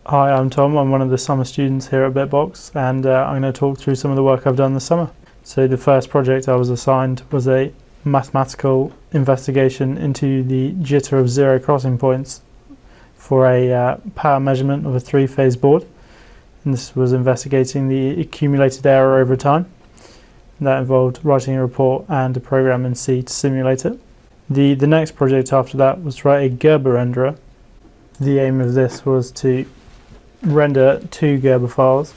Hi, I'm Tom. I'm one of the summer students here at BitBox, and I'm going to talk through some of the work I've done this summer. So the first project I was assigned was a mathematical investigation into the jitter of zero crossing points for a power measurement of a three-phase board. And this was investigating the accumulated error over time. That involved writing a report and a program in C to simulate it. The next project after that was to write a Gerber renderer. The aim of this was to render two Gerber files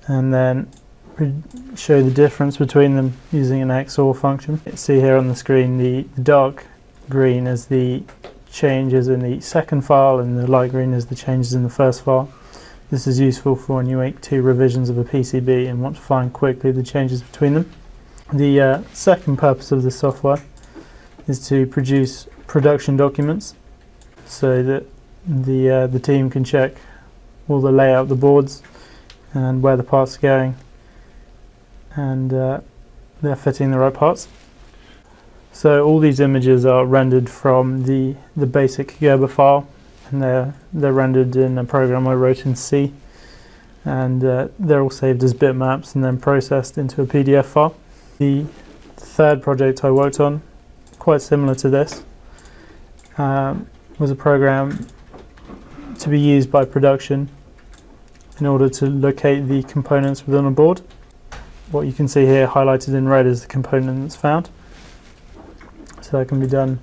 and then show the difference between them using an XOR function. You see here on the screen the dark green is the changes in the second file and the light green is the changes in the first file. This is useful for when you make two revisions of a PCB and want to find quickly the changes between them. The second purpose of this software is to produce production documents so that the team can check all the layout of the boards and where the parts are going and they're fitting the right parts. So all these images are rendered from the basic Gerber file, and they're rendered in a program I wrote in C, and they're all saved as bitmaps and then processed into a PDF file. The third project I worked on, quite similar to this, was a program to be used by production in order to locate the components within a board. What you can see here highlighted in red is the component that's found. So that can be done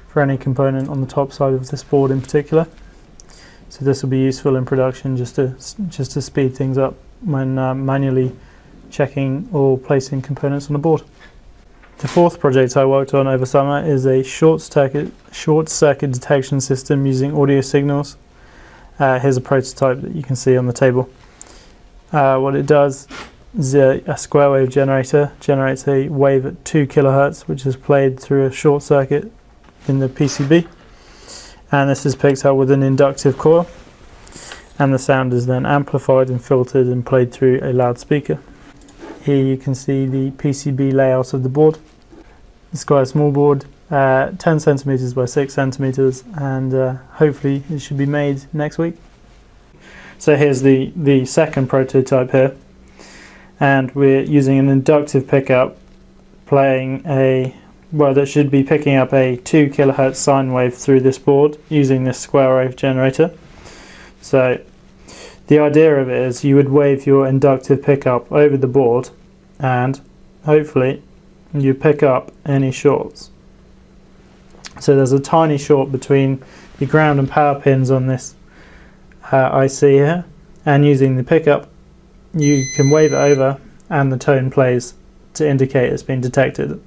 for any component on the top side of this board in particular. So this will be useful in production just to speed things up when manually checking or placing components on the board. The fourth project I worked on over summer is a short circuit detection system using audio signals. Here's a prototype that you can see on the table. What it does is a square wave generator generates a wave at 2 kHz, which is played through a short circuit in the PCB, and this is picked up with an inductive coil, and the sound is then amplified and filtered and played through a loudspeaker. Here you can see the PCB layout of the board. It's quite a small board, 10 centimeters by 6 centimeters, and hopefully it should be made next week. So here's the second prototype here, and we're using an inductive pickup playing that should be picking up a 2 kHz sine wave through this board using this square wave generator. So the idea of it is you would wave your inductive pickup over the board and hopefully you pick up any shorts. So there's a tiny short between the ground and power pins on this IC here, and using the pickup you can wave it over and the tone plays to indicate it's been detected.